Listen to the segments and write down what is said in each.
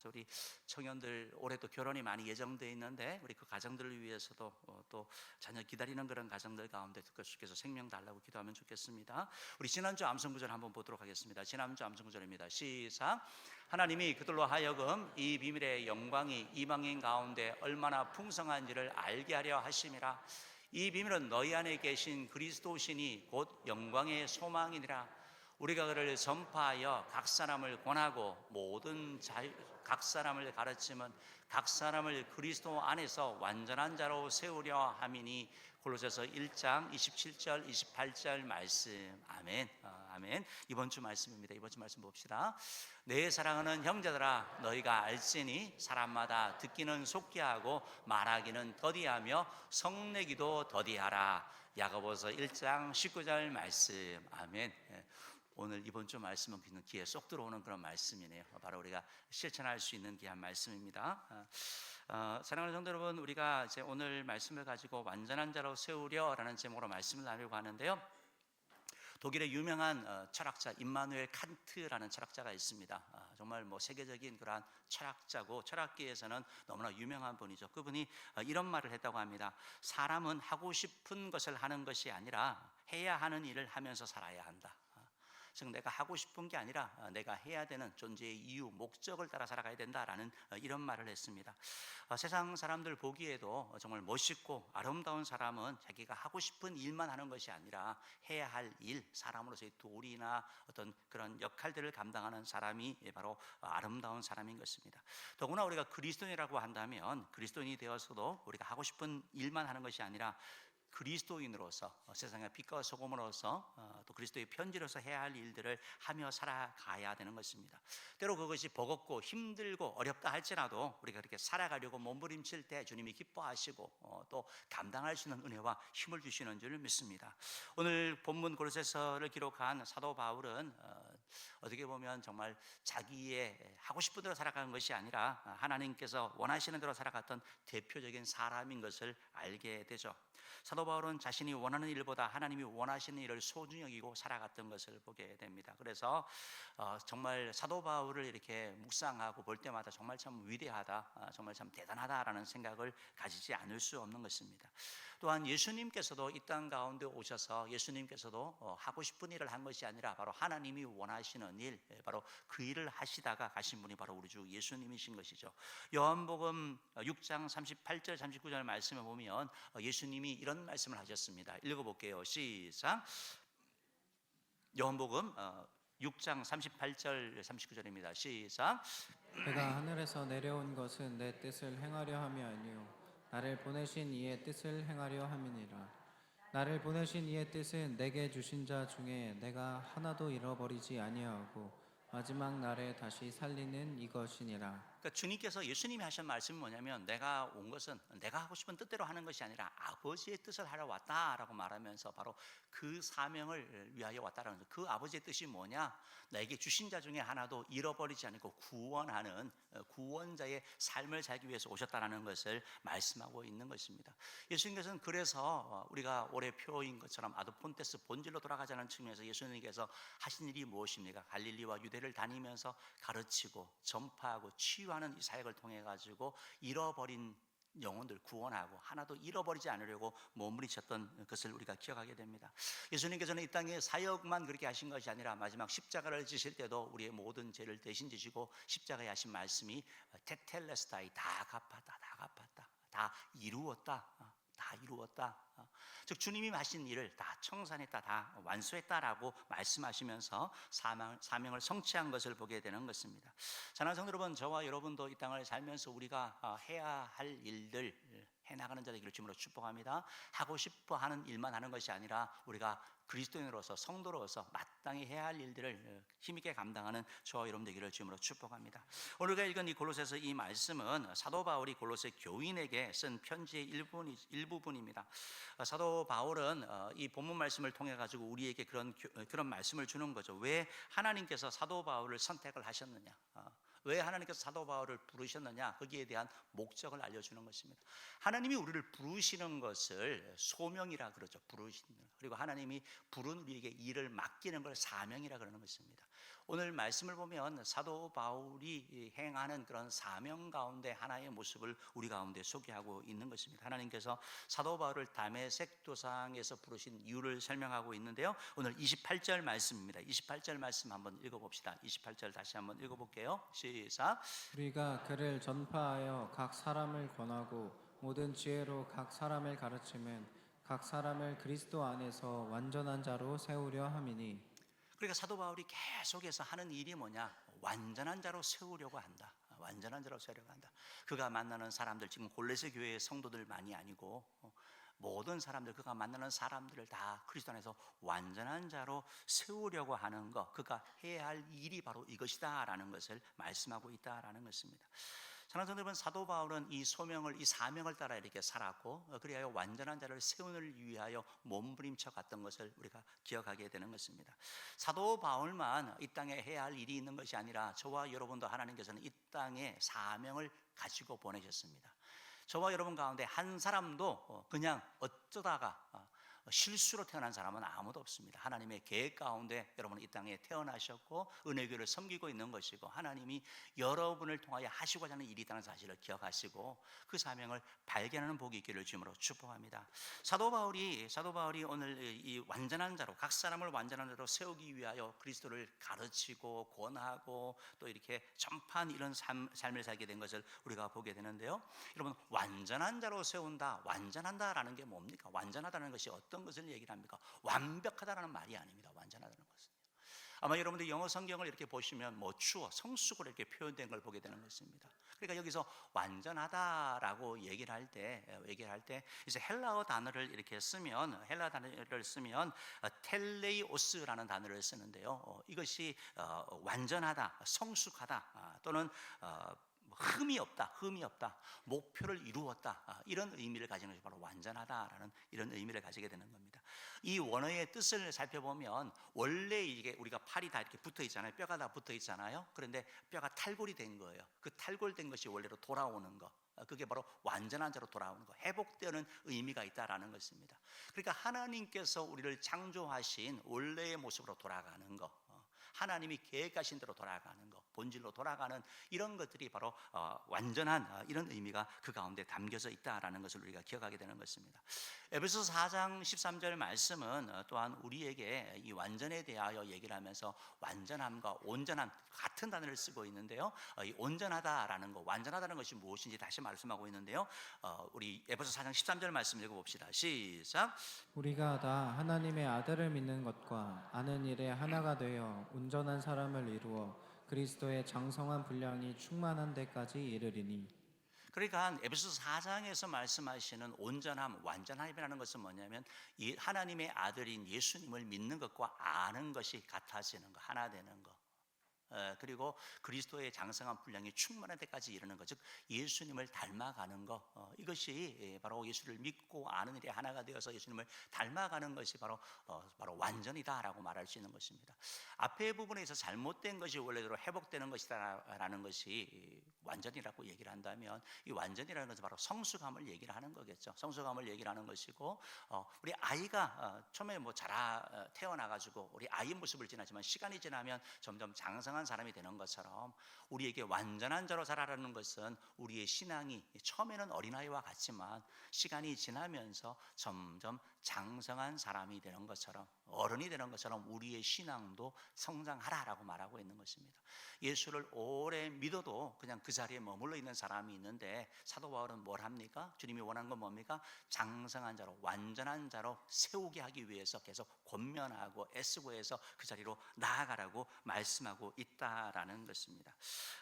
그래서 우리 청년들 올해 또 결혼이 많이 예정되어 있는데 우리 그 가정들을 위해서도 또 자녀 기다리는 그런 가정들 가운데 주께서 생명 달라고 기도하면 좋겠습니다. 우리 지난주 암송구절 한번 보도록 하겠습니다. 지난주 암송구절입니다. 시작. 하나님이 그들로 하여금 이 비밀의 영광이 이방인 가운데 얼마나 풍성한지를 알게 하려 하심이라. 이 비밀은 너희 안에 계신 그리스도신이 곧 영광의 소망이니라. 우리가 그를 전파하여 각 사람을 권하고 각 사람을 가르치면 각 사람을 그리스도 안에서 완전한 자로 세우려 함이니. 골로새서 1장 27절 28절 말씀. 아멘. 아멘. 이번 주 말씀입니다. 이번 주 말씀 봅시다. 내 사랑하는 형제들아, 너희가 알지니 사람마다 듣기는 속히 하고 말하기는 더디하며 성내기도 더디하라. 야고보서 1장 19절 말씀. 아멘. 오늘 이번 주 말씀은 그냥 귀에 쏙 들어오는 그런 말씀이네요. 바로 우리가 실천할 수 있는 귀한 말씀입니다. 사랑하는 성도 여러분, 우리가 이제 오늘 말씀을 가지고 완전한 자로 세우려라는 제목으로 말씀을 나누려고 하는데요. 독일의 유명한 철학자 임마누엘 칸트라는 철학자가 있습니다. 정말 세계적인 그러한 철학자고 철학계에서는 너무나 유명한 분이죠. 그분이 이런 말을 했다고 합니다. 사람은 하고 싶은 것을 하는 것이 아니라 해야 하는 일을 하면서 살아야 한다. 즉 내가 하고 싶은 게 아니라 내가 해야 되는 존재의 이유, 목적을 따라 살아가야 된다라는 이런 말을 했습니다. 세상 사람들 보기에도 정말 멋있고 아름다운 사람은 자기가 하고 싶은 일만 하는 것이 아니라 해야 할 일, 사람으로서의 도리나 어떤 그런 역할들을 감당하는 사람이 바로 아름다운 사람인 것입니다. 더구나 우리가 그리스도인이라고 한다면 그리스도인이 되어서도 우리가 하고 싶은 일만 하는 것이 아니라 그리스도인으로서 세상의 빛과 소금으로서 또 그리스도의 편지로서 해야 할 일들을 하며 살아가야 되는 것입니다. 때로 그것이 버겁고 힘들고 어렵다 할지라도 우리가 그렇게 살아가려고 몸부림칠 때 주님이 기뻐하시고 또 감당할 수 있는 은혜와 힘을 주시는 줄 믿습니다. 오늘 본문 골로새서를 기록한 사도 바울은 어떻게 보면 정말 자기의 하고 싶은 대로 살아가는 것이 아니라 하나님께서 원하시는 대로 살아갔던 대표적인 사람인 것을 알게 되죠. 사도 바울은 자신이 원하는 일보다 하나님이 원하시는 일을 소중히 여기고 살아갔던 것을 보게 됩니다. 그래서 정말 사도 바울을 이렇게 묵상하고 볼 때마다 정말 참 위대하다, 정말 참 대단하다라는 생각을 가지지 않을 수 없는 것입니다. 또한 예수님께서도 이 땅 가운데 오셔서 예수님께서도 하고 싶은 일을 한 것이 아니라 바로 하나님이 원하시는 일, 바로 그 일을 하시다가 가신 분이 바로 우리 주 예수님이신 것이죠. 요한복음 6장 38절 39절 말씀에 보면 예수님이 이런 말씀을 하셨습니다. 읽어볼게요. 시작. 요한복음 6장 38절 39절입니다. 시작. 내가 하늘에서 내려온 것은 내 뜻을 행하려 함이 아니요 나를 보내신 이의 뜻을 행하려 함이니라. 나를 보내신 이의 뜻은 내게 주신 자 중에 내가 하나도 잃어버리지 아니하고 마지막 날에 다시 살리는 이것이니라. 그러니까 주님께서 예수님이 하신 말씀이 뭐냐면 내가 온 것은 내가 하고 싶은 뜻대로 하는 것이 아니라 아버지의 뜻을 하러 왔다라고 말하면서 바로 그 사명을 위하여 왔다라는 거죠. 그 아버지의 뜻이 뭐냐? 나에게 주신 자 중에 하나도 잃어버리지 않고 구원하는 구원자의 삶을 살기 위해서 오셨다라는 것을 말씀하고 있는 것입니다. 예수님께서는 그래서 우리가 올해 표인 것처럼 아도폰테스 본질로 돌아가자는 측면에서 예수님께서 하신 일이 무엇입니까? 갈릴리와 유대를 다니면서 가르치고 전파하고 치유하는 이 사역을 통해 가지고 잃어버린 영혼들 구원하고 하나도 잃어버리지 않으려고 몸부림쳤던 것을 우리가 기억하게 됩니다. 예수님께서는 이 땅에 사역만 그렇게 하신 것이 아니라 마지막 십자가를 지실 때도 우리의 모든 죄를 대신 지시고 십자가에 하신 말씀이 테텔레스타이 다 갚았다, 다 갚았다, 다 이루었다, 다 이루었다. 즉 주님이 하신 일을 다 청산했다, 다 완수했다라고 말씀하시면서 사명을 성취한 것을 보게 되는 것입니다. 사랑하는 성도 여러분, 저와 여러분도 이 땅을 살면서 우리가 해야 할 일들 해나가는 자 되기를 주님으로 축복합니다. 하고 싶어 하는 일만 하는 것이 아니라 우리가 그리스도인으로서 성도로서 마땅히 해야 할 일들을 힘있게 감당하는 저와 여러분 되기를 주님으로 축복합니다. 오늘가 읽은 이 골로새서 이 말씀은 사도 바울이 골로새 교인에게 쓴 편지의 일부분입니다. 사도 바울은 이 본문 말씀을 통해 가지고 우리에게 그런 말씀을 주는 거죠. 왜 하나님께서 사도 바울을 선택을 하셨느냐? 왜 하나님께서 사도 바울을 부르셨느냐? 거기에 대한 목적을 알려주는 것입니다. 하나님이 우리를 부르시는 것을 소명이라 그러죠. 부르시는. 그리고 하나님이 부른 우리에게 일을 맡기는 걸 사명이라 그러는 것입니다. 오늘 말씀을 보면 사도 바울이 행하는 그런 사명 가운데 하나의 모습을 우리 가운데 소개하고 있는 것입니다. 하나님께서 사도 바울을 다메섹 도상에서 부르신 이유를 설명하고 있는데요. 오늘 28절 말씀입니다. 28절 말씀 한번 읽어봅시다. 28절 다시 한번 읽어볼게요. 시작. 우리가 그를 전파하여 각 사람을 권하고 모든 지혜로 각 사람을 가르치면 각 사람을 그리스도 안에서 완전한 자로 세우려 함이니. 그러니까 사도 바울이 계속해서 하는 일이 뭐냐? 완전한 자로 세우려고 한다. 완전한 자로 세우려고 한다. 그가 만나는 사람들, 지금 골로새 교회의 성도들만이 아니고 모든 사람들, 그가 만나는 사람들을 다 그리스도 안에서 완전한 자로 세우려고 하는 것, 그가 해야 할 일이 바로 이것이다라는 것을 말씀하고 있다라는 것입니다. 사랑하는 성도 여러분, 사도 바울은 이 소명을, 이 사명을 따라 이렇게 살았고, 그리하여 완전한 자를 세우는 위하여 몸부림쳐 갔던 것을 우리가 기억하게 되는 것입니다. 사도 바울만 이 땅에 해야 할 일이 있는 것이 아니라 저와 여러분도 하나님께서는 이 땅에 사명을 가지고 보내셨습니다. 저와 여러분 가운데 한 사람도 그냥 어쩌다가 실수로 태어난 사람은 아무도 없습니다. 하나님의 계획 가운데 여러분은 이 땅에 태어나셨고 은혜교를 섬기고 있는 것이고, 하나님이 여러분을 통하여 하시고자 하는 일이 있다는 사실을 기억하시고 그 사명을 발견하는 복이 있기를 주님으로 축복합니다. 사도 바울이 오늘 이 완전한 자로, 각 사람을 완전한 자로 세우기 위하여 그리스도를 가르치고 권하고 또 이렇게 전파한 이런 삶을 살게 된 것을 우리가 보게 되는데요. 여러분, 완전한 자로 세운다, 완전한다라는 게 뭡니까? 완전하다는 것이 어떤 것을 얘기를 합니까? 완벽하다라는 말이 아닙니다. 완전하다는 것은, 아마 여러분들 영어 성경을 이렇게 보시면 mature, 성숙으로 이렇게 표현된 걸 보게 되는 것입니다. 그러니까 여기서 완전하다라고 얘기를 할 때 이제 헬라어 단어를 이렇게 쓰면, 헬라어 단어를 쓰면 텔레이오스라는 단어를 쓰는데요. 이것이 완전하다, 성숙하다, 또는 흠이 없다, 목표를 이루었다, 이런 의미를 가지는 것이 바로 완전하다라는 이런 의미를 가지게 되는 겁니다. 이 원어의 뜻을 살펴보면 원래 이게 우리가 팔이 다 이렇게 붙어 있잖아요. 뼈가 다 붙어 있잖아요. 그런데 뼈가 탈골이 된 거예요. 그 탈골된 것이 원래로 돌아오는 거, 그게 바로 완전한 자로 돌아오는 거, 회복되는 의미가 있다라는 것입니다. 그러니까 하나님께서 우리를 창조하신 원래의 모습으로 돌아가는 거, 하나님이 계획하신 대로 돌아가는 것, 본질로 돌아가는 이런 것들이 바로 완전한 이런 의미가 그 가운데 담겨져 있다라는 것을 우리가 기억하게 되는 것입니다. 에베소서 4장 13절 말씀은 또한 우리에게 이 완전에 대하여 얘기를 하면서 완전함과 온전함 같은 단어를 쓰고 있는데요. 이 온전하다라는 것, 완전하다는 것이 무엇인지 다시 말씀하고 있는데요. 우리 에베소서 4장 13절 말씀 읽어봅시다. 시작. 우리가 다 하나님의 아들을 믿는 것과 아는 일에 하나가 되어 온전한 사람을 이루어 그리스도의 장성한 분량이 충만한 데까지 이르리니. 그러니까 에베소서 4장에서 말씀하시는 온전함, 완전함이라는 것은 뭐냐면 이 하나님의 아들인 예수님을 믿는 것과 아는 것이 같아지는 것, 하나 되는 것, 그리고 그리스도의 장성한 분량이 충만한 데까지 이르는 것, 즉 예수님을 닮아가는 것, 이것이 바로 예수를 믿고 아는 일에 하나가 되어서 예수님을 닮아가는 것이 바로 완전이다라고 말할 수 있는 것입니다. 앞에 부분에서 잘못된 것이 원래대로 회복되는 것이다라는 것이 완전이라고 얘기를 한다면, 이 완전이라는 것은 바로 성숙함을 얘기를 하는 거겠죠. 성숙함을 얘기를 하는 것이고, 우리 아이가 처음에 태어나가지고 우리 아이 모습을 지나지만 시간이 지나면 점점 장성한 사람이 되는 것처럼, 우리에게 완전한 자로 자라라는 것은 우리의 신앙이 처음에는 어린아이와 같지만 시간이 지나면서 점점 장성한 사람이 되는 것처럼, 어른이 되는 것처럼 우리의 신앙도 성장하라라고 말하고 있는 것입니다. 예수를 오래 믿어도 그냥 그 자리에 머물러 있는 사람이 있는데, 사도 바울은 뭘 합니까? 주님이 원하는 건 뭡니까? 장성한 자로, 완전한 자로 세우게 하기 위해서 계속 권면하고 애쓰고 해서 그 자리로 나아가라고 말씀하고 있다라는 것입니다.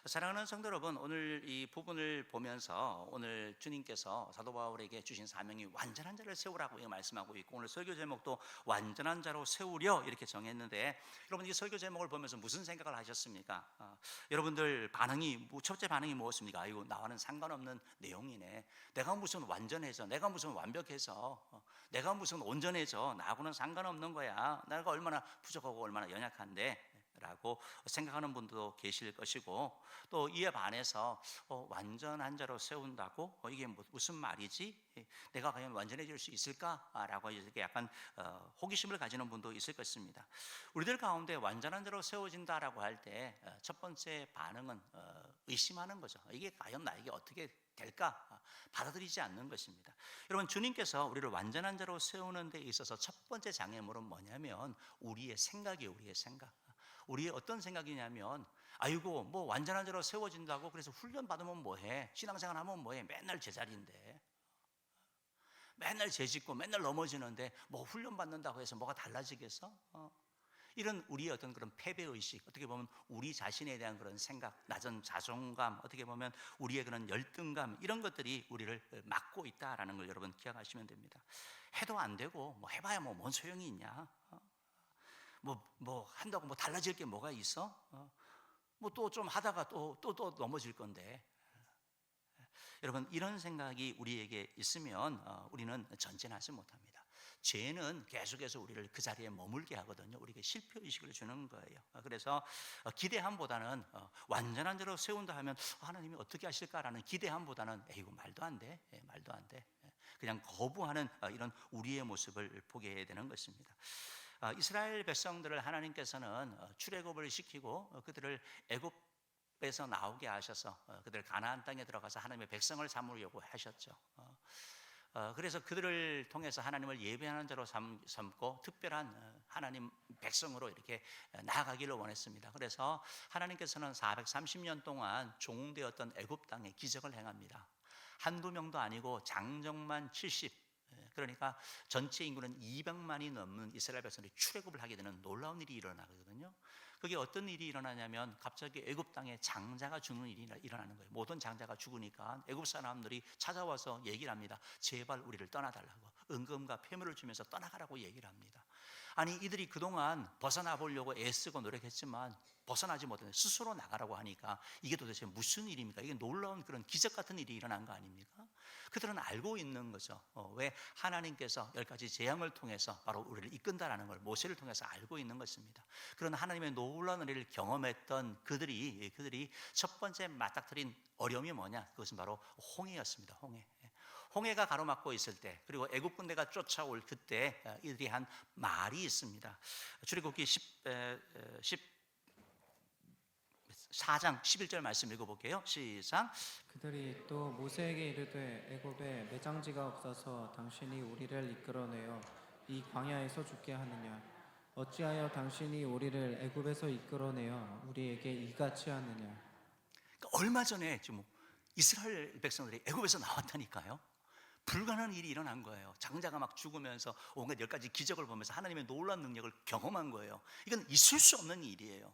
사랑하는 성도 여러분, 오늘 이 부분을 보면서 오늘 주님께서 사도 바울에게 주신 사명이 완전한 자를 세우라고 말씀하고 있고, 오늘 설교 제목도 완전한 자로 세우려 이렇게 정했는데, 여러분 이 설교 제목을 보면서 무슨 생각을 하셨습니까? 여러분들 첫째 반응이 무엇입니까? 이거 나와는 상관없는 내용이네. 내가 무슨 완전해져, 내가 무슨 완벽해서, 내가 무슨 온전해져, 나하고는 상관없는 거야. 내가 얼마나 부족하고 얼마나 연약한데 라고 생각하는 분도 계실 것이고, 또 이에 반해서 완전한 자로 세운다고 이게 무슨 말이지? 내가 과연 완전해질 수 있을까라고 이렇게 약간 호기심을 가지는 분도 있을 것입니다. 우리들 가운데 완전한 자로 세워진다라고 할 때 첫 번째 반응은 의심하는 거죠. 이게 과연 나에게 어떻게 될까? 받아들이지 않는 것입니다. 여러분, 주님께서 우리를 완전한 자로 세우는 데 있어서 첫 번째 장애물은 뭐냐면 우리의 생각이에요. 우리의 생각. 우리의 어떤 생각이냐면, 아이고 뭐 완전한 자로 세워진다고 그래서 훈련 받으면 뭐해? 신앙생활 하면 뭐해? 맨날 제자리인데, 맨날 죄짓고 맨날 넘어지는데 뭐 훈련 받는다고 해서 뭐가 달라지겠어? 이런 우리의 어떤 그런 패배의식, 어떻게 보면 우리 자신에 대한 그런 생각, 낮은 자존감, 어떻게 보면 우리의 그런 열등감, 이런 것들이 우리를 막고 있다라는 걸 여러분 기억하시면 됩니다. 해도 안 되고 뭐 해봐야 뭐 뭔 소용이 있냐? 뭐 한다고 뭐 달라질 게 뭐가 있어? 뭐 또 좀 하다가 또 넘어질 건데. 여러분, 이런 생각이 우리에게 있으면 우리는 전진하지 못합니다. 죄는 계속해서 우리를 그 자리에 머물게 하거든요. 우리에게 실패의식을 주는 거예요. 그래서 기대함보다는 완전한 자로 세운다 하면 하나님이 어떻게 하실까라는 기대함보다는 에이구 말도 안 돼, 말도 안 돼, 그냥 거부하는 이런 우리의 모습을 보게 되는 것입니다. 이스라엘 백성들을 하나님께서는 출애굽을 시키고 그들을 애굽에서 나오게 하셔서 그들 가나안 땅에 들어가서 하나님의 백성을 삼으려고 하셨죠. 그래서 그들을 통해서 하나님을 예배하는 자로 삼고 특별한 하나님 백성으로 이렇게 나아가기를 원했습니다. 그래서 하나님께서는 430년 동안 종되었던 애굽 땅에 기적을 행합니다. 한두 명도 아니고 장정만 70, 그러니까 전체 인구는 200만이 넘는 이스라엘 백성들이 출애굽을 하게 되는 놀라운 일이 일어나거든요. 그게 어떤 일이 일어나냐면 갑자기 애굽 땅에 장자가 죽는 일이 일어나는 거예요. 모든 장자가 죽으니까 애굽 사람들이 찾아와서 얘기를 합니다. 제발 우리를 떠나달라고, 은금과 폐물을 주면서 떠나가라고 얘기를 합니다. 아니, 이들이 그동안 벗어나 보려고 애쓰고 노력했지만 벗어나지 못했는데 스스로 나가라고 하니까 이게 도대체 무슨 일입니까? 이게 놀라운 그런 기적 같은 일이 일어난 거 아닙니까? 그들은 알고 있는 거죠. 왜 하나님께서 10가지 재앙을 통해서 바로 우리를 이끈다라는 걸 모세를 통해서 알고 있는 것입니다. 그런 하나님의 놀라운 은혜를 경험했던 그들이 첫 번째 맞닥뜨린 어려움이 뭐냐? 그것은 바로 홍해였습니다. 홍해가 가로막고 있을 때, 그리고 애굽 군대가 쫓아올 그때 이들이 한 말이 있습니다. 출애굽기 14장 11절 말씀 읽어볼게요. 시작. 그들이 또 모세에게 이르되 애굽에 매장지가 없어서 당신이 우리를 이끌어내어 이 광야에서 죽게 하느냐? 어찌하여 당신이 우리를 애굽에서 이끌어내어 우리에게 이같이 하느냐? 그러니까 얼마 전에 지금 이스라엘 백성들이 애굽에서 나왔다니까요. 불가능한 일이 일어난 거예요. 장자가 막 죽으면서 온갖 10가지 기적을 보면서 하나님의 놀라운 능력을 경험한 거예요. 이건 있을 수 없는 일이에요.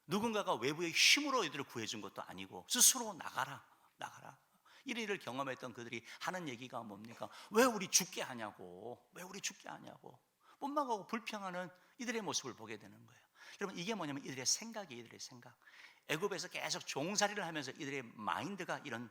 누군가가 외부의 힘으로 이들을 구해준 것도 아니고 스스로 나가라. 이런 일을 경험했던 그들이 하는 얘기가 뭡니까? 왜 우리 죽게 하냐고. 원망하고 불평하는 이들의 모습을 보게 되는 거예요. 여러분, 이게 뭐냐면 이들의 생각이에요. 이들의 생각. 애굽에서 계속 종살이를 하면서 이들의 마인드가 이런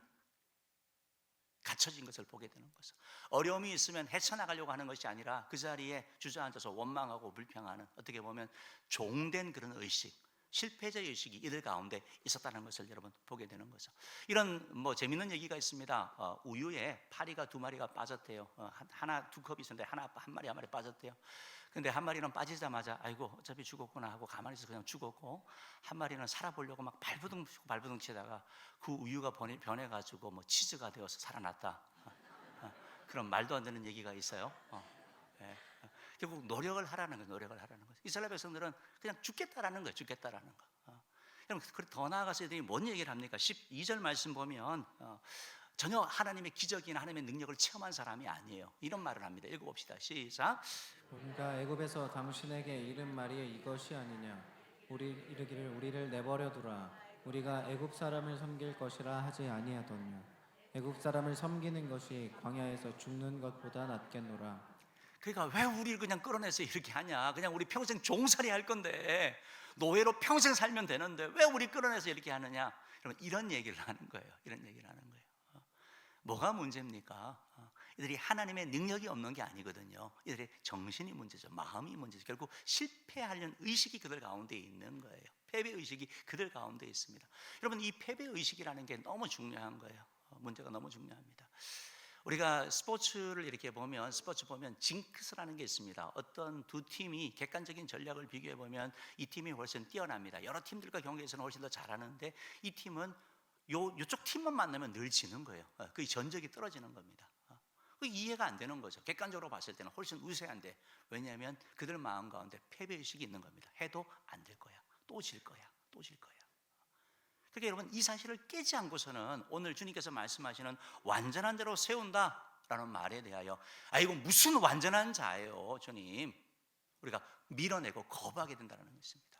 갇혀진 것을 보게 되는 거죠. 어려움이 있으면 헤쳐나가려고 하는 것이 아니라 그 자리에 주저앉아서 원망하고 불평하는, 어떻게 보면 종된 그런 의식, 실패자 의식이 이들 가운데 있었다는 것을 여러분 보게 되는 거죠. 이런 재밌는 얘기가 있습니다. 우유에 파리가 2마리가 빠졌대요. 하나 2컵이 있었는데 한 마리 빠졌대요. 근데 한 마리는 빠지자마자 아이고 어차피 죽었구나 하고 가만히 있어서 그냥 죽었고, 한 마리는 살아보려고 막 발부둥 치다가 그 우유가 변해가지고 치즈가 되어서 살아났다. 그런 말도 안 되는 얘기가 있어요. 결국 노력을 하라는 거예요. 이스라엘 백성들은 그냥 죽겠다라는 거예요. 여러분, 더 나아가서 이들이 뭔 얘기를 합니까? 12절 말씀 보면 전혀 하나님의 기적이나 하나님의 능력을 체험한 사람이 아니에요. 이런 말을 합니다. 읽어봅시다. 시작. 우리가 애굽에서 당신에게 이른 말이 이것이 아니냐? 이르기를 우리를 내버려 두라. 우리가 애굽 사람을 섬길 것이라 하지 아니하더냐? 애굽 사람을 섬기는 것이 광야에서 죽는 것보다 낫겠노라. 그러니까 왜 우리를 그냥 끌어내서 이렇게 하냐? 그냥 우리 평생 종살이 할 건데, 노예로 평생 살면 되는데 왜 우리 끌어내서 이렇게 하느냐? 이런 얘기를 하는 거예요. 뭐가 문제입니까? 이들이 하나님의 능력이 없는 게 아니거든요. 이들의 정신이 문제죠. 마음이 문제죠. 결국 실패하려는 의식이 그들 가운데 있는 거예요. 패배 의식이 그들 가운데 있습니다. 여러분, 이 패배 의식이라는 게 너무 중요한 거예요. 문제가 너무 중요합니다. 우리가 스포츠를 이렇게 보면, 스포츠 보면 징크스라는 게 있습니다. 어떤 두 팀이 객관적인 전략을 비교해 보면 이 팀이 훨씬 뛰어납니다. 여러 팀들과 경기에서는 훨씬 더 잘하는데 이 팀은 요쪽 팀만 만나면 늘 지는 거예요. 그 전적이 떨어지는 겁니다. 그 이해가 안 되는 거죠. 객관적으로 봤을 때는 훨씬 우세한데, 왜냐하면 그들 마음 가운데 패배의식이 있는 겁니다. 해도 안 될 거야, 또 질 거야, 또 질 거야. 그러니까 여러분, 이 사실을 깨지 않고서는 오늘 주님께서 말씀하시는 완전한 자로 세운다라는 말에 대하여 이거 무슨 완전한 자예요, 주님, 우리가 밀어내고 거부하게 된다는 것입니다.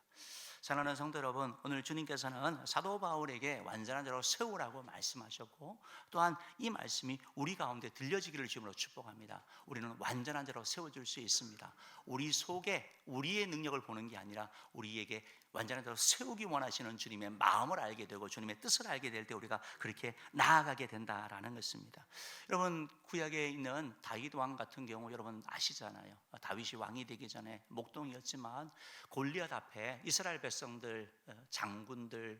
사랑하는 성도 여러분, 오늘 주님께서는 사도 바울에게 완전한 자로 세우라고 말씀하셨고, 또한 이 말씀이 우리 가운데 들려지기를 주님으로 축복합니다. 우리는 완전한 자로 세워질 수 있습니다. 우리 속에 우리의 능력을 보는 게 아니라 우리에게 완전한 자로 세우기 원하시는 주님의 마음을 알게 되고 주님의 뜻을 알게 될 때 우리가 그렇게 나아가게 된다라는 것입니다. 여러분, 구약에 있는 다윗 왕 같은 경우 여러분 아시잖아요. 다윗이 왕이 되기 전에 목동이었지만 골리앗 앞에 이스라엘 백성들, 장군들,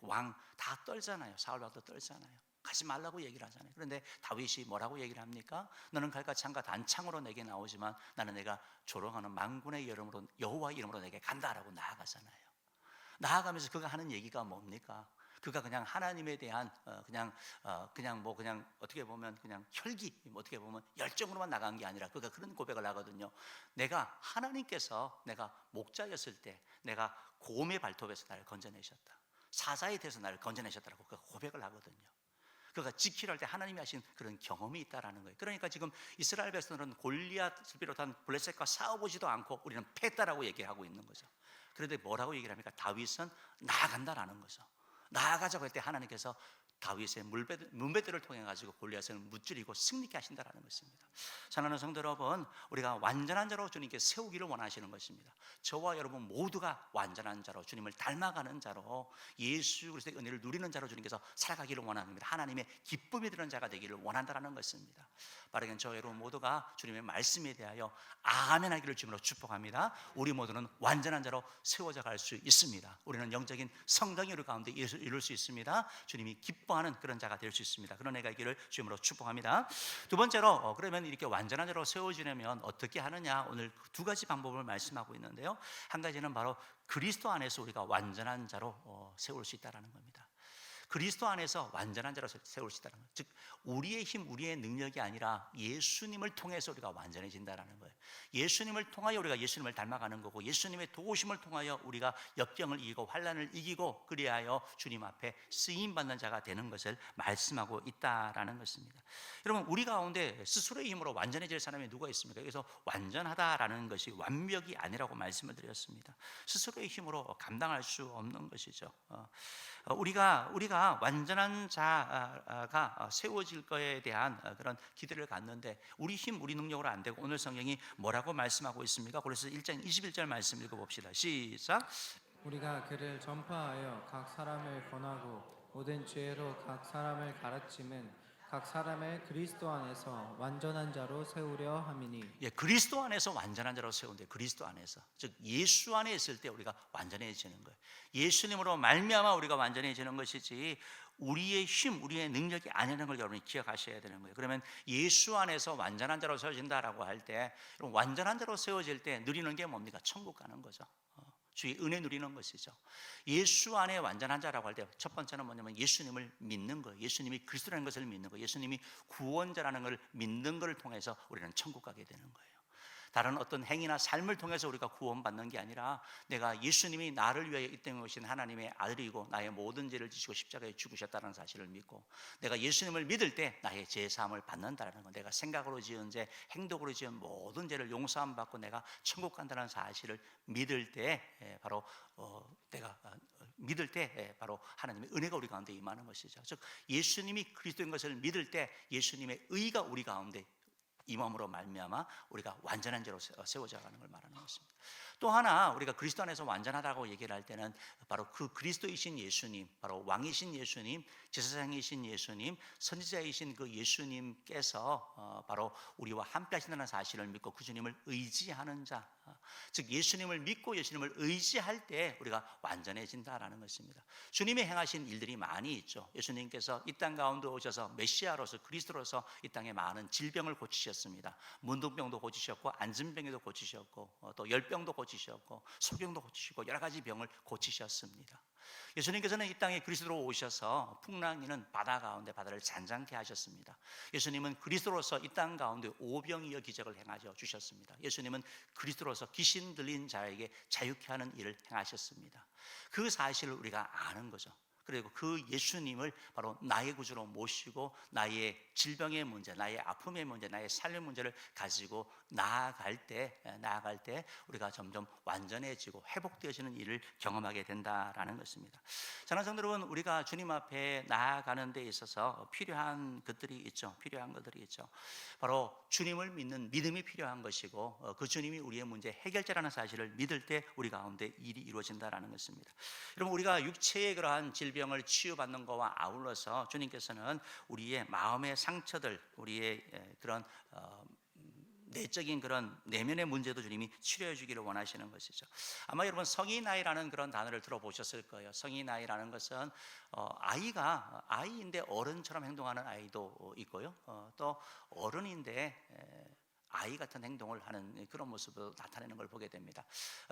왕 다 떨잖아요. 사울 왕도 떨잖아요. 가지 말라고 얘기를 하잖아요. 그런데 다윗이 뭐라고 얘기를 합니까? 너는 칼과 창과 단창으로 내게 나오지만 나는 내가 조롱하는 만군의 이름으로, 여호와 이름으로 내게 간다라고 나아가잖아요. 나아가면서 그가 하는 얘기가 뭡니까? 그가 그냥 하나님에 대한 그냥 어떻게 보면 그냥 혈기, 어떻게 보면 열정으로만 나간 게 아니라 그가 그런 고백을 하거든요. 내가 하나님께서 내가 목자였을 때 내가 곰의 발톱에서 나를 건져내셨다, 사자에 대해서 나를 건져내셨다라고 그가 고백을 하거든요. 그가 지키려 할 때 하나님이 하신 그런 경험이 있다라는 거예요. 그러니까 지금 이스라엘 백성들은 골리앗을 비롯한 블레셋과 싸워보지도 않고 우리는 패했다라고 얘기하고 있는 거죠. 그런데 뭐라고 얘기를 합니까? 다윗은 나아간다라는 거죠. 나아가자고 할 때 하나님께서 다윗의 문배들을 통해 가지고 골리앗을 무찌르고 승리케 하신다라는 것입니다. 사랑하는 성도 여러분, 우리가 완전한 자로 주님께 세우기를 원하시는 것입니다. 저와 여러분 모두가 완전한 자로, 주님을 닮아가는 자로, 예수 그리스도의 은혜를 누리는 자로 주님께서 살아가기를 원합니다. 하나님의 기쁨이 드는 자가 되기를 원한다라는 것입니다. 빠르게 저 여러분 모두가 주님의 말씀에 대하여 아멘 하기를 주님으로 축복합니다. 우리 모두는 완전한 자로 세워져 갈 수 있습니다. 우리는 영적인 성장이 우리 가운데 이룰 수 있습니다. 주님이 기뻐하는 그런 자가 될 수 있습니다. 그런 애가 있기를 주님으로 축복합니다. 두 번째로, 그러면 이렇게 완전한 자로 세워지려면 어떻게 하느냐, 오늘 두 가지 방법을 말씀하고 있는데요. 한 가지는 바로 그리스도 안에서 우리가 완전한 자로 세울 수 있다는 겁니다. 그리스도 안에서 완전한 자로 세울 수 있다는 것, 즉 우리의 힘, 우리의 능력이 아니라 예수님을 통해서 우리가 완전해진다는 거예요. 예수님을 통하여 우리가 예수님을 닮아가는 거고, 예수님의 도우심을 통하여 우리가 역경을 이기고 환난을 이기고, 그리하여 주님 앞에 쓰임받는 자가 되는 것을 말씀하고 있다라는 것입니다. 여러분, 우리 가운데 스스로의 힘으로 완전해질 사람이 누가 있습니까? 그래서 완전하다라는 것이 완벽이 아니라고 말씀을 드렸습니다. 스스로의 힘으로 감당할 수 없는 것이죠. 우리가 완전한 자가 세워질 거에 대한 그런 기대를 갖는데 우리 힘, 우리 능력으로 안 되고, 오늘 성경이 뭐라고 말씀하고 있습니까? 고린도서 1장 21절 말씀 읽어봅시다. 시작. 우리가 그를 전파하여 각 사람을 권하고 모든 지혜로 각 사람을 가르침은 각 사람을 그리스도 안에서 완전한 자로 세우려 함이니. 예, 그리스도 안에서 완전한 자로 세운데, 그리스도 안에서, 즉 예수 안에 있을 때 우리가 완전해지는 거예요. 예수님으로 말미암아 우리가 완전해지는 것이지 우리의 힘, 우리의 능력이 아니라는 걸 여러분이 기억하셔야 되는 거예요. 그러면 예수 안에서 완전한 자로 세워진다라고 할 때, 완전한 자로 세워질 때 누리는 게 뭡니까? 천국 가는 거죠. 주의 은혜 누리는 것이죠. 예수 안에 완전한 자라고 할 때 첫 번째는 뭐냐면 예수님을 믿는 거예요. 예수님이 그리스도라는 것을 믿는 거예요. 예수님이 구원자라는 것을 믿는 것을 통해서 우리는 천국 가게 되는 거예요. 다른 어떤 행위나 삶을 통해서 우리가 구원받는 게 아니라, 내가 예수님이 나를 위하여 이 땅에 오신 하나님의 아들이고 나의 모든 죄를 지시고 십자가에 죽으셨다는 사실을 믿고, 내가 예수님을 믿을 때 나의 죄사함을 받는다는 것, 내가 생각으로 지은 죄, 행동으로 지은 모든 죄를 용서함 받고 내가 천국 간다는 사실을 믿을 때 바로 내가 믿을 때 바로 하나님의 은혜가 우리 가운데 임하는 것이죠. 즉 예수님이 그리스도인 것을 믿을 때 예수님의 의가 우리 가운데 임함으로 말미암아 우리가 완전한 자로 세워져 가는 걸 말하는 것입니다. 또 하나 우리가 그리스도 안에서 완전하다고 얘기를 할 때는 바로 그 그리스도이신 예수님, 바로 왕이신 예수님, 제사장이신 예수님, 선지자이신 그 예수님께서 바로 우리와 함께 하신다는 사실을 믿고 그 주님을 의지하는 자, 즉 예수님을 믿고 예수님을 의지할 때 우리가 완전해진다라는 것입니다. 주님이 행하신 일들이 많이 있죠. 예수님께서 이 땅 가운데 오셔서 메시아로서 그리스도로서 이 땅에 많은 질병을 고치셨습니다. 문둥병도 고치셨고 안진병도 고치셨고 또 열병도 고치셨고 소경도 고치시고 여러 가지 병을 고치셨습니다. 예수님께서는 이 땅에 그리스도로 오셔서 풍랑이는 바다 가운데 바다를 잔잔케 하셨습니다. 예수님은 그리스도로서 이 땅 가운데 오병이어 기적을 행하셔 주셨습니다. 예수님은 그리스도로서 귀신 들린 자에게 자유케 하는 일을 행하셨습니다. 그 사실을 우리가 아는 거죠. 그리고 그 예수님을 바로 나의 구주로 모시고 나의 질병의 문제, 나의 아픔의 문제, 나의 삶의 문제를 가지고 나아갈 때 우리가 점점 완전해지고 회복되어지는 일을 경험하게 된다라는 것입니다. 사랑하는 성도 여러분, 우리가 주님 앞에 나아가는 데 있어서 필요한 것들이 있죠. 바로 주님을 믿는 믿음이 필요한 것이고 그 주님이 우리의 문제 해결자라는 사실을 믿을 때 우리 가운데 일이 이루어진다라는 것입니다. 여러분, 우리가 육체의 그러한 질병을 치유받는 것과 아울러서 주님께서는 우리의 마음의 상처들, 우리의 그런 내적인 그런 내면의 문제도 주님이 치료해 주기를 원하시는 것이죠. 아마 여러분 성인아이라는 그런 단어를 들어보셨을 거예요. 성인아이라는 것은 아이인데 어른처럼 행동하는 아이도 있고요. 또 어른인데 아이 같은 행동을 하는 그런 모습을 나타내는 걸 보게 됩니다.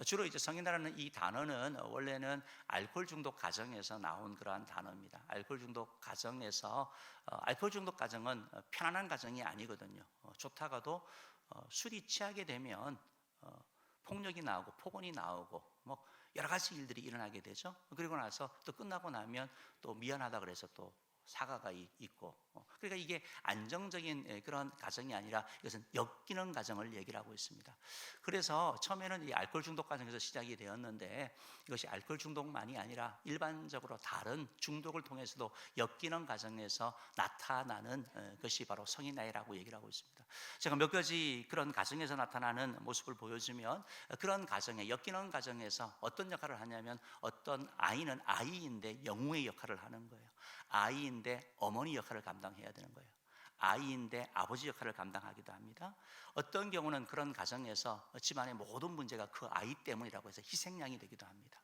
주로 이제 성인이라는 이 단어는 원래는 알코올 중독 가정에서 나온 그러한 단어입니다. 알코올 중독 가정에서 알코올 중독 가정은 편안한 가정이 아니거든요. 좋다가도 술이 취하게 되면 폭력이 나오고 폭언이 나오고 뭐 여러 가지 일들이 일어나게 되죠. 그리고 나서 또 끝나고 나면 또 미안하다 그래서 또 사과가 있고, 그러니까 이게 안정적인 그런 가정이 아니라 이것은 엮이는 가정을 얘기를 하고 있습니다. 그래서 처음에는 이 알코올 중독 가정에서 시작이 되었는데 이것이 알코올 중독만이 아니라 일반적으로 다른 중독을 통해서도 엮이는 가정에서 나타나는 것이 바로 성인아이라고 얘기를 하고 있습니다. 제가 몇 가지 그런 가정에서 나타나는 모습을 보여주면 그런 가정에 엮이는 가정에서 어떤 역할을 하냐면 어떤 아이는 아이인데 영웅의 역할을 하는 거예요. 아이인데 어머니 역할을 감당해야 되는 거예요. 아이인데 아버지 역할을 감당하기도 합니다. 어떤 경우는 그런 가정에서 집안의 모든 문제가 그 아이 때문이라고 해서 희생양이 되기도 합니다.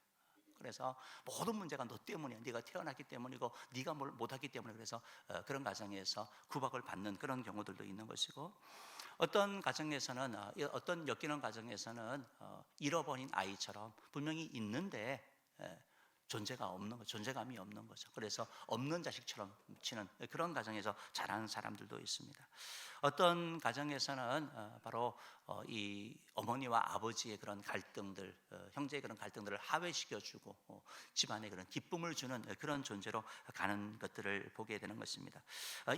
그래서 모든 문제가 너 때문이야. 네가 태어났기 때문이고 네가 뭘 못하기 때문에 그래서 그런 가정에서 구박을 받는 그런 경우들도 있는 것이고, 어떤 가정에서는 어떤 엮이는 가정에서는 잃어버린 아이처럼 분명히 있는데 존재가 없는 거, 존재감이 없는 거죠. 그래서 없는 자식처럼 치는 그런 가정에서 자라는 사람들도 있습니다. 어떤 가정에서는 바로 이 어머니와 아버지의 그런 갈등들, 형제의 그런 갈등들을 하회시켜주고 집안에 그런 기쁨을 주는 그런 존재로 가는 것들을 보게 되는 것입니다.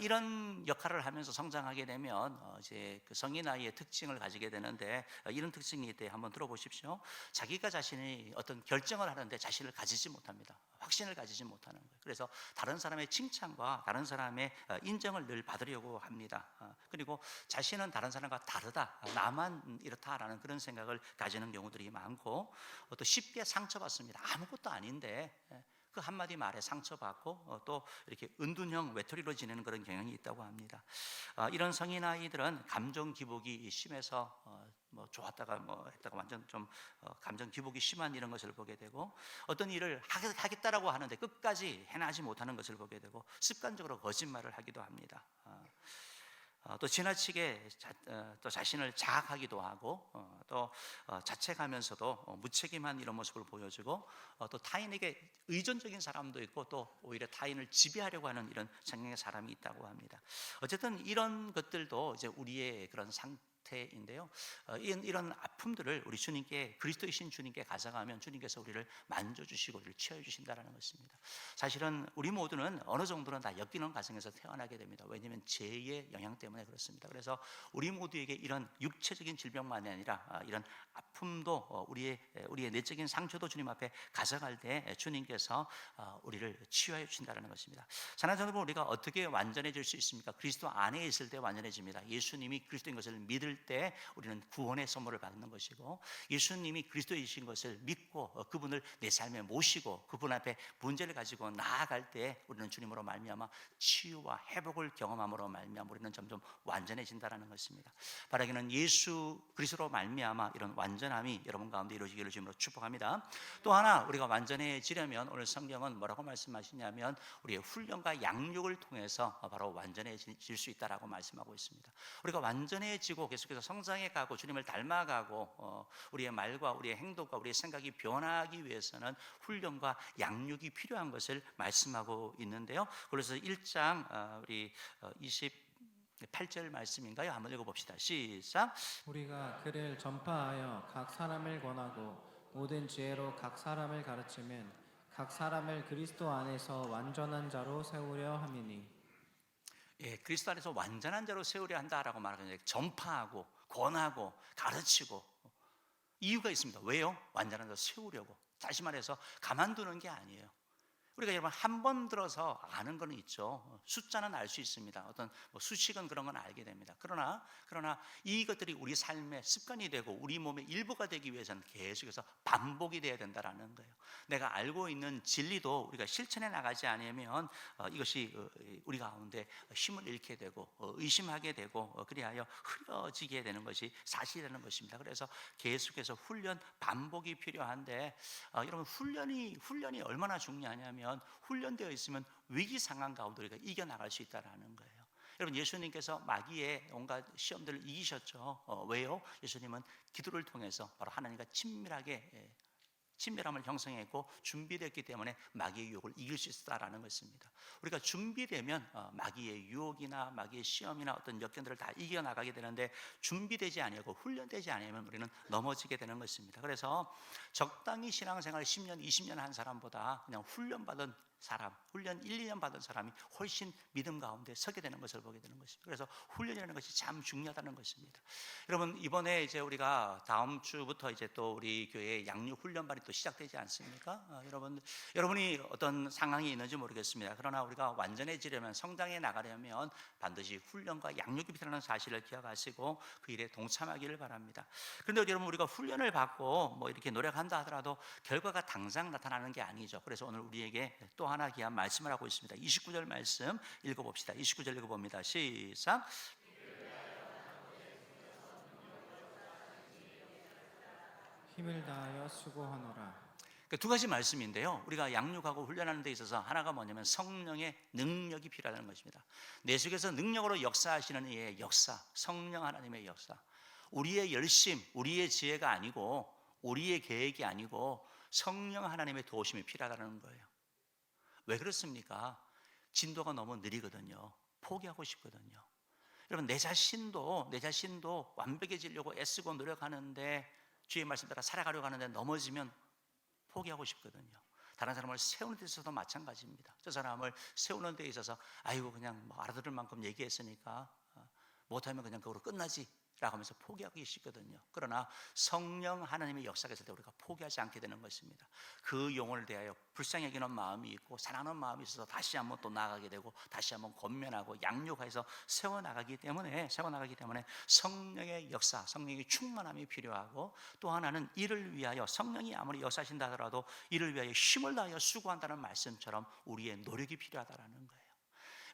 이런 역할을 하면서 성장하게 되면 이제 그 성인 아이의 특징을 가지게 되는데, 이런 특징이 있대 한번 들어보십시오. 자기가 자신이 어떤 결정을 하는데 자신을 가지지 못합니다. 확신을 가지지 못하는 거예요. 그래서 다른 사람의 칭찬과 다른 사람의 인정을 늘 받으려고 합니다. 그리고 자신은 다른 사람과 다르다, 나만 이렇다라는 그런 생각을 가지는 경우들이 많고, 또 쉽게 상처받습니다. 아무것도 아닌데 그 한마디 말에 상처받고 또 이렇게 은둔형 외톨이로 지내는 그런 경향이 있다고 합니다. 이런 성인 아이들은 감정 기복이 심해서 뭐 좋았다가 뭐 했다가 완전 좀 감정 기복이 심한 이런 것을 보게 되고, 어떤 일을 하겠다라고 하는데 끝까지 해나지 못하는 것을 보게 되고, 습관적으로 거짓말을 하기도 합니다. 또 지나치게 또 자신을 자학하기도 하고, 또 자책하면서도 무책임한 이런 모습을 보여주고, 또 타인에게 의존적인 사람도 있고, 또 오히려 타인을 지배하려고 하는 이런 성향의 사람이 있다고 합니다. 어쨌든 이런 것들도 이제 우리의 그런 상태인데요. 이런 아픔들을 우리 주님께, 그리스도이신 주님께 가져가면 주님께서 우리를 만져주시고 우리를 치유해주신다는 것입니다. 사실은 우리 모두는 어느 정도는 다 엮이는 가정에서 태어나게 됩니다. 왜냐하면 죄의 영향 때문에 그렇습니다. 그래서 우리 모두에게 이런 육체적인 질병만이 아니라 이런 아픔도 우리의 내적인 상처도 주님 앞에 가져갈 때 주님께서 우리를 치유해 주신다는 것입니다. 사랑하는 여러분, 우리가 어떻게 완전해질 수 있습니까? 그리스도 안에 있을 때 완전해집니다. 예수님이 그리스도인 것을 믿을 드릴 때 우리는 구원의 선물을 받는 것이고, 예수님이 그리스도이신 것을 믿고 그분을 내 삶에 모시고 그분 앞에 문제를 가지고 나아갈 때 우리는 주님으로 말미암아 치유와 회복을 경험함으로 말미암아 우리는 점점 완전해진다라는 것입니다. 바라기는 예수 그리스도로 말미암아 이런 완전함이 여러분 가운데 이루어지기를 주님으로 축복합니다. 또 하나 우리가 완전해지려면 오늘 성경은 뭐라고 말씀하시냐면 우리의 훈련과 양육을 통해서 바로 완전해질 수 있다라고 말씀하고 있습니다. 우리가 완전해지고 계속해서 성장해 가고 주님을 닮아가고 우리의 말과 우리의 행동과 우리의 생각이 변하기 위해서는 훈련과 양육이 필요한 것을 말씀하고 있는데요. 그래서 1장 우리 28절 말씀인가요? 한번 읽어봅시다. 시작. 우리가 그를 전파하여 각 사람을 권하고 모든 지혜로 각 사람을 가르치면 각 사람을 그리스도 안에서 완전한 자로 세우려 함이니. 예, 그리스도 안에서 완전한 자로 세우려 한다라고 말하는 전파하고 권하고 가르치고 이유가 있습니다. 왜요? 완전한 자로 세우려고. 다시 말해서 가만두는 게 아니에요. 우리가 여러분 한 번 들어서 아는 거는 있죠. 숫자는 알 수 있습니다. 어떤 수식은 그런 건 알게 됩니다. 그러나 이것들이 우리 삶의 습관이 되고 우리 몸의 일부가 되기 위해서는 계속해서 반복이 돼야 된다라는 거예요. 내가 알고 있는 진리도 우리가 실천해 나가지 않으면 이것이 우리 가운데 힘을 잃게 되고 의심하게 되고 그리하여 흐려지게 되는 것이 사실이라는 것입니다. 그래서 계속해서 훈련 반복이 필요한데 여러분 훈련이 얼마나 중요하냐면 훈련되어 있으면 위기 상황 가운데 우리가 이겨나갈 수 있다는 거예요. 여러분 예수님께서 마귀의 온갖 시험들을 이기셨죠. 왜요? 예수님은 기도를 통해서 바로 하나님과 친밀함을 형성했고 준비됐기 때문에 마귀의 유혹을 이길 수 있다라는 것입니다. 우리가 준비되면 마귀의 유혹이나 마귀의 시험이나 어떤 역경들을 다 이겨나가게 되는데 준비되지 아니하고 훈련되지 않으면 우리는 넘어지게 되는 것입니다. 그래서 적당히 신앙생활 10년, 20년 한 사람보다 그냥 훈련받은 사람, 훈련 1, 2년 받은 사람이 훨씬 믿음 가운데 서게 되는 것을 보게 되는 것입니다. 그래서 훈련이라는 것이 참 중요하다는 것입니다. 여러분 이번에 이제 우리가 다음 주부터 이제 또 우리 교회 양육 훈련반이 또 시작되지 않습니까? 여러분이 어떤 상황이 있는지 모르겠습니다. 그러나 우리가 완전해지려면 성장해 나가려면 반드시 훈련과 양육이 필요하다는 사실을 기억하시고 그 일에 동참하기를 바랍니다. 그런데 여러분 우리가 훈련을 받고 뭐 이렇게 노력한다 하더라도 결과가 당장 나타나는 게 아니죠. 그래서 오늘 우리에게 또 하나 귀한 말씀을 하고 있습니다. 29절 말씀 읽어봅시다. 29절 읽어봅니다. 시작. 힘을 다하여 수고하노라. 두 가지 말씀인데요. 우리가 양육하고 훈련하는 데 있어서 하나가 뭐냐면 성령의 능력이 필요하다는 것입니다. 내 속에서 능력으로 역사하시는 이의 역사, 성령 하나님의 역사. 우리의 열심, 우리의 지혜가 아니고 우리의 계획이 아니고 성령 하나님의 도우심이 필요하다는 거예요. 왜 그렇습니까? 진도가 너무 느리거든요. 포기하고 싶거든요. 여러분 내 자신도 완벽해지려고 애쓰고 노력하는데 주의 말씀 따라 살아가려고 하는데 넘어지면 포기하고 싶거든요. 다른 사람을 세우는 데 있어서도 마찬가지입니다. 저 사람을 세우는 데 있어서 아이고 그냥 뭐 알아들을 만큼 얘기했으니까 못하면 그냥 그거로 끝나지 라고 하면서 포기하기 쉽거든요. 그러나 성령 하나님의 역사가 있을 때 우리가 포기하지 않게 되는 것입니다. 그 영혼을 대하여 불쌍히 여기는 마음이 있고 사랑하는 마음이 있어서 다시 한번 또 나아가게 되고 다시 한번 권면하고 양육해서 세워나가기 때문에 성령의 역사, 성령의 충만함이 필요하고 또 하나는 이를 위하여 성령이 아무리 역사하신다 하더라도 이를 위하여 힘을 다하여 수고한다는 말씀처럼 우리의 노력이 필요하다는 거예요.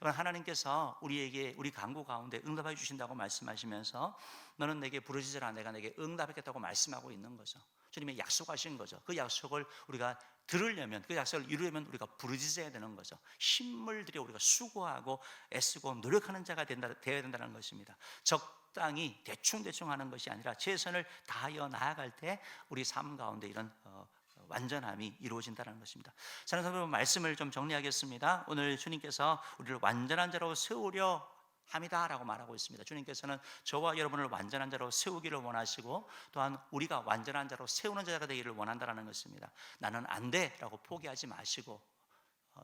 하나님께서 우리 간구 가운데 응답해 주신다고 말씀하시면서 너는 내게 부르짖으라 내가 내게 응답하겠다고 말씀하고 있는 거죠. 주님이 약속하신 거죠. 그 약속을 우리가 들으려면 그 약속을 이루려면 우리가 부르짖어야 되는 거죠. 힘을 들여 우리가 수고하고 애쓰고 노력하는 자가 되어야 된다는 것입니다. 적당히 대충 하는 것이 아니라 최선을 다하여 나아갈 때 우리 삶 가운데 이런 완전함이 이루어진다는 것입니다. 사랑하는 여러분 말씀을 좀 정리하겠습니다. 오늘 주님께서 우리를 완전한 자로 세우려 합니다라고 말하고 있습니다. 주님께서는 저와 여러분을 완전한 자로 세우기를 원하시고 또한 우리가 완전한 자로 세우는 자가 되기를 원한다는 것입니다. 나는 안 돼라고 포기하지 마시고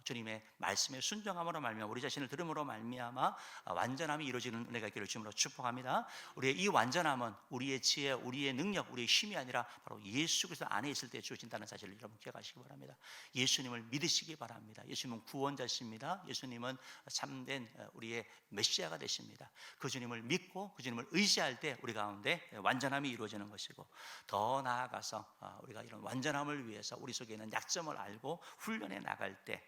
주님의 말씀에 순종함으로 말미암아 우리 자신을 들음으로 말미암아 완전함이 이루어지는 은혜가 있기를 주님으로 축복합니다. 우리의 이 완전함은 우리의 지혜, 우리의 능력, 우리의 힘이 아니라 바로 예수 그리스도 안에 있을 때 주어진다는 사실을 여러분 기억하시기 바랍니다. 예수님을 믿으시기 바랍니다. 예수님은 구원자십니다. 예수님은 참된 우리의 메시아가 되십니다. 그 주님을 믿고 그 주님을 의지할 때 우리 가운데 완전함이 이루어지는 것이고, 더 나아가서 우리가 이런 완전함을 위해서 우리 속에 있는 약점을 알고 훈련해 나갈 때,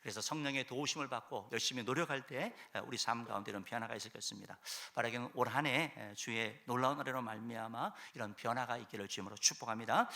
그래서 성령의 도우심을 받고 열심히 노력할 때 우리 삶 가운데 이런 변화가 있을 것입니다. 바라기는 올 한 해 주의 놀라운 은혜로 말미암아 이런 변화가 있기를 주님으로 축복합니다.